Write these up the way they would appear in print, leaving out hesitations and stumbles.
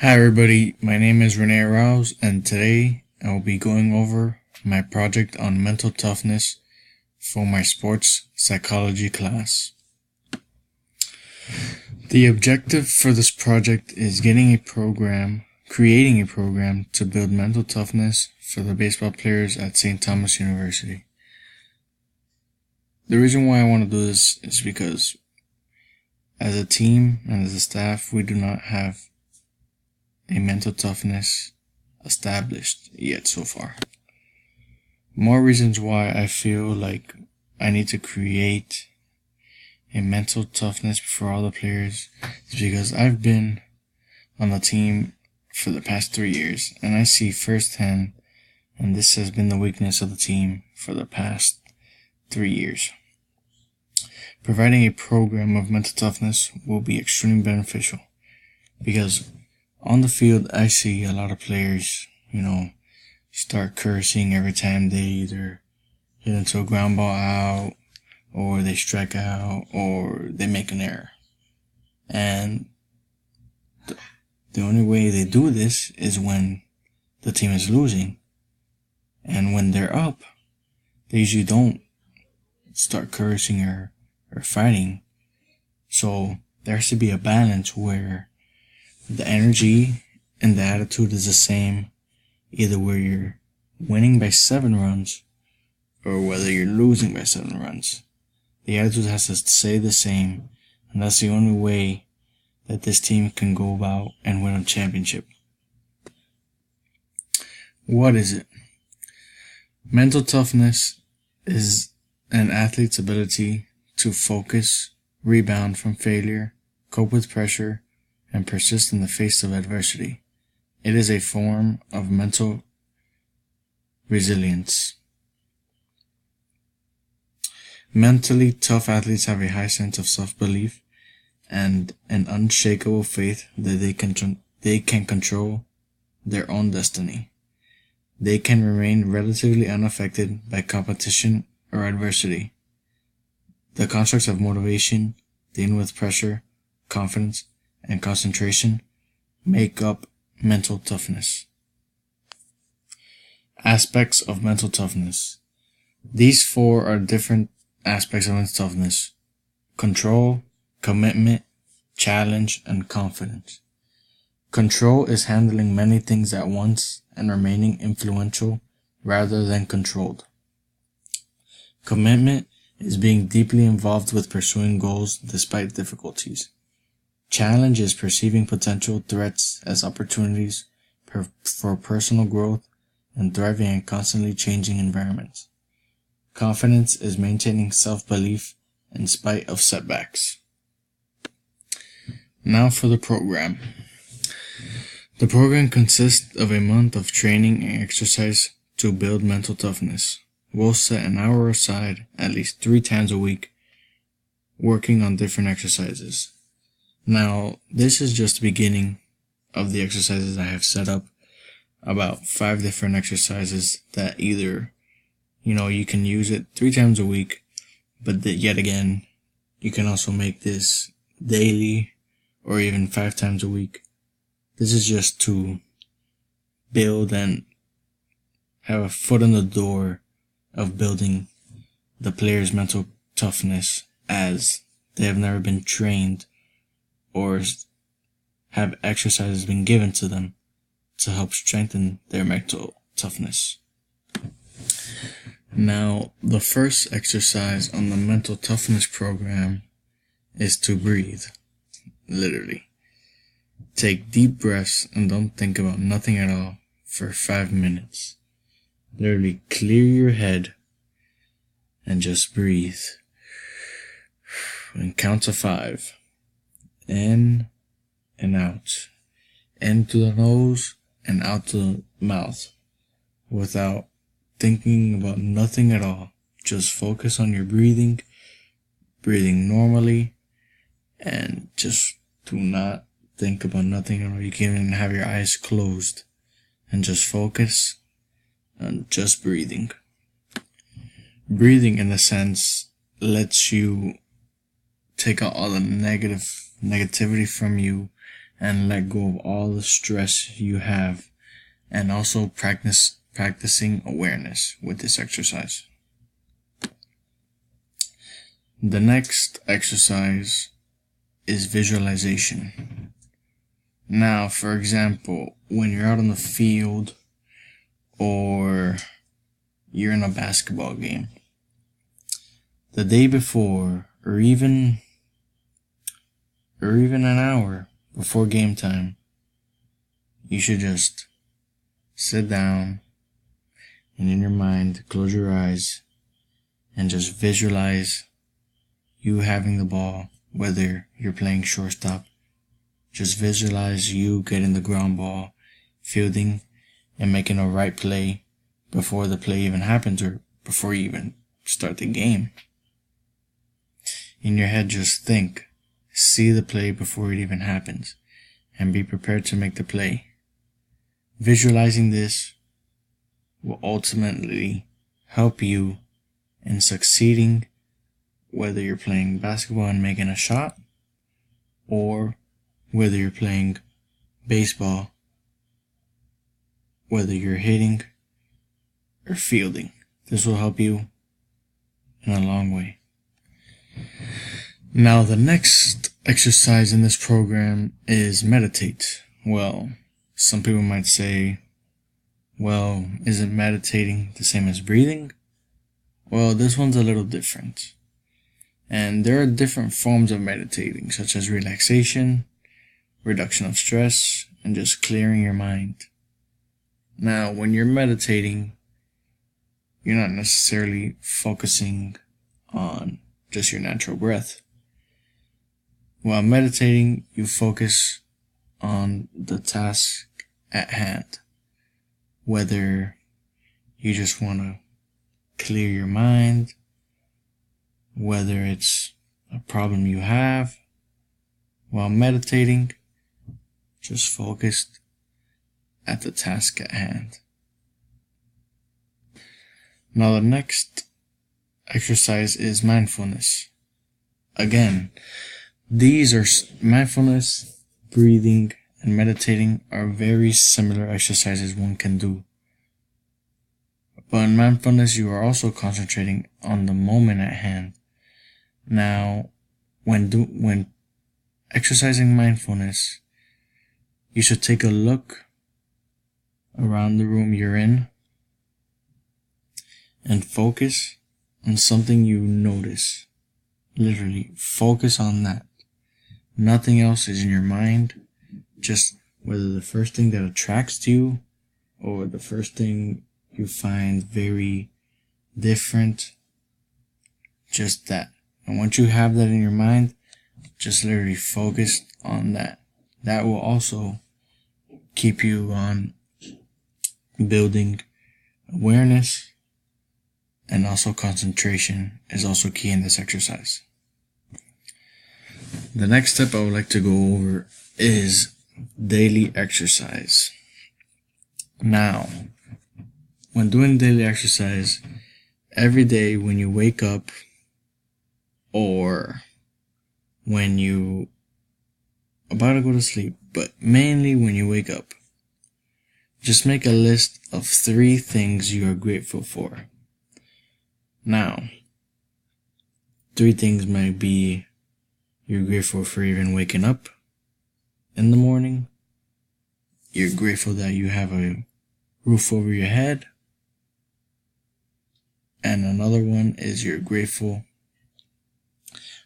Hi everybody, my name is Renee Rouse, and today I will be going over my project on mental toughness for my sports psychology class. The objective for this project is creating a program to build mental toughness for the baseball players at St. Thomas University. The reason why I want to do this is because as a team and as a staff, we do not have a mental toughness established yet so far. More reasons why I feel like I need to create a mental toughness for all the players is because I've been on the team for the past 3 years and I see firsthand, and this has been the weakness of the team for the past 3 years. Providing a program of mental toughness will be extremely beneficial because on the field, I see a lot of players, start cursing every time they either hit into a ground ball out, or they strike out, or they make an error. And the only way they do this is when the team is losing. And when they're up, they usually don't start cursing or fighting. So there has to be a balance where the energy and the attitude is the same, either where you're winning by 7 runs or whether you're losing by 7 runs. The attitude has to stay the same, and that's the only way that this team can go about and win a championship. What is it? Mental toughness is an athlete's ability to focus, rebound from failure, cope with pressure, and persist in the face of adversity. It is a form of mental resilience. Mentally tough athletes have a high sense of self-belief and an unshakable faith that they can control their own destiny. They can remain relatively unaffected by competition or adversity. The constructs of motivation, dealing with pressure, confidence, and concentration make up mental toughness. Aspects of mental toughness. These 4 are different aspects of mental toughness: control, commitment, challenge, and confidence. Control is handling many things at once and remaining influential rather than controlled. Commitment is being deeply involved with pursuing goals despite difficulties. Challenge is perceiving potential threats as opportunities for personal growth and thriving in constantly changing environments. Confidence is maintaining self-belief in spite of setbacks. Now for the program. The program consists of a month of training and exercise to build mental toughness. We'll set an hour aside at least 3 times a week working on different exercises. Now, this is just the beginning of the exercises I have set up. About 5 different exercises that either, you can use it 3 times a week, but yet again, you can also make this daily or even 5 times a week. This is just to build and have a foot in the door of building the player's mental toughness, as they have never been trained or have exercises been given to them to help strengthen their mental toughness. Now, the first exercise on the mental toughness program is to breathe. Literally. Take deep breaths and don't think about nothing at all for 5 minutes. Literally clear your head and just breathe. And count to 5. In and out. In through the nose and out to the mouth. Without thinking about nothing at all. Just focus on your breathing normally, and just do not think about nothing at all. You can even have your eyes closed and just focus on just breathing. Breathing, in a sense, lets you take out all the negativity from you and let go of all the stress you have, and also practicing awareness with this exercise. The next exercise is visualization. Now, for example, when you're out on the field or you're in a basketball game, the day before or even an hour before game time, you should just sit down and in your mind close your eyes and just visualize you having the ball. Whether you're playing shortstop, just visualize you getting the ground ball, fielding, and making a right play before the play even happens or before you even start the game. In your head, just think, see the play before it even happens, and be prepared to make the play. Visualizing this will ultimately help you in succeeding, whether you're playing basketball and making a shot, or whether you're playing baseball, whether you're hitting or fielding. This will help you in a long way. Now, the next exercise in this program is meditate. Well, some people might say, well, isn't meditating the same as breathing? Well, this one's a little different. And there are different forms of meditating, such as relaxation, reduction of stress, and just clearing your mind. Now, when you're meditating, you're not necessarily focusing on just your natural breath. While meditating, you focus on the task at hand. Whether you just want to clear your mind, whether it's a problem you have, while meditating, just focused at the task at hand. Now, the next exercise is mindfulness. Again, these are mindfulness, breathing, and meditating are very similar exercises one can do. But in mindfulness, you are also concentrating on the moment at hand. Now, when exercising mindfulness, you should take a look around the room you're in and focus on something you notice. Literally, focus on that. Nothing else is in your mind. Just whether the first thing that attracts to you or the first thing you find very different, just that. And once you have that in your mind, just literally focus on that. That will also keep you on building awareness, and also concentration is also key in this exercise. The next step I would like to go over is daily exercise. Now, when doing daily exercise, every day when you wake up or when you about to go to sleep, but mainly when you wake up, just make a list of 3 things you are grateful for. Now, 3 things might be you're grateful for even waking up in the morning. You're grateful that you have a roof over your head. And another one is you're grateful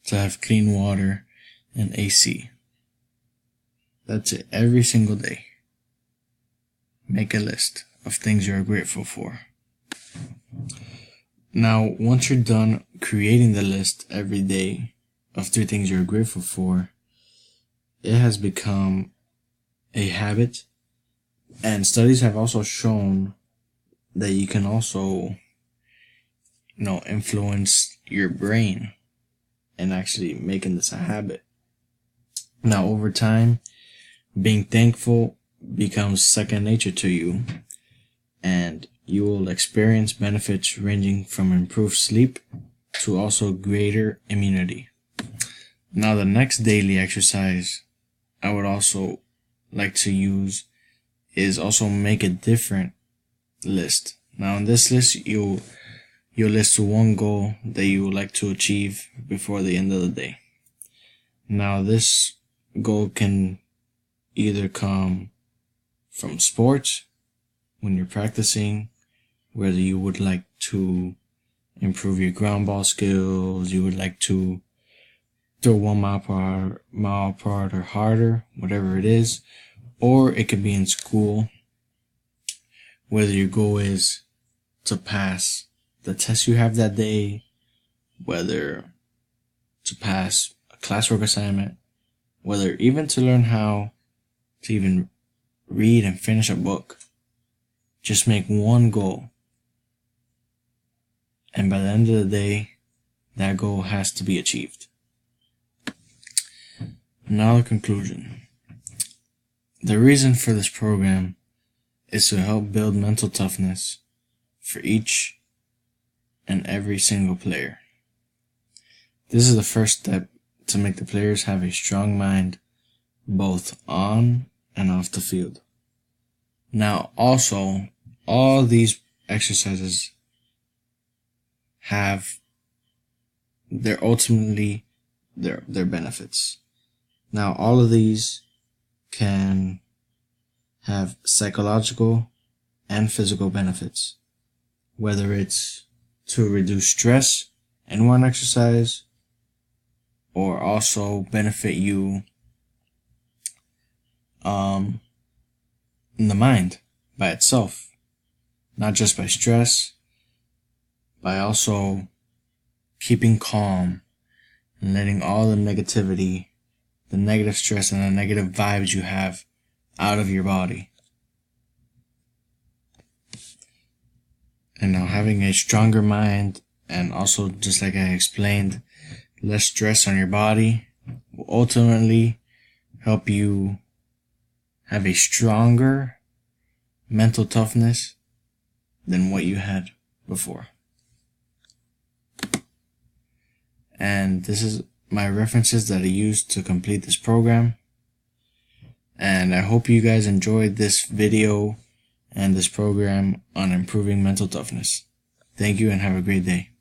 to have clean water and AC. That's it. Every single day, make a list of things you're grateful for. Now, once you're done creating the list every day of 3 things you're grateful for, it has become a habit. And studies have also shown that you can also, influence your brain and actually making this a habit. Now, over time, being thankful becomes second nature to you, and you will experience benefits ranging from improved sleep to also greater immunity. Now, the next daily exercise I would also like to use is also make a different list. Now in this list, you'll list one goal that you would like to achieve before the end of the day. Now this goal can either come from sports, when you're practicing, whether you would like to improve your ground ball skills, you would like to throw 1 mile per hour or harder, whatever it is, or it could be in school, whether your goal is to pass the test you have that day, whether to pass a classwork assignment, whether even to learn how to even read and finish a book. Just make one goal. And by the end of the day, that goal has to be achieved. Now the conclusion. The reason for this program is to help build mental toughness for each and every single player. This is the first step to make the players have a strong mind both on and off the field. Now also, all these exercises have their benefits. Now all of these can have psychological and physical benefits, whether it's to reduce stress in one exercise or also benefit you in the mind by itself, not just by stress, by also keeping calm and letting all the negativity, the negative stress and the negative vibes you have out of your body. And now having a stronger mind and also, just like I explained, less stress on your body will ultimately help you have a stronger mental toughness than what you had before. And this is my references that I used to complete this program. And I hope you guys enjoyed this video and this program on improving mental toughness. Thank you and have a great day.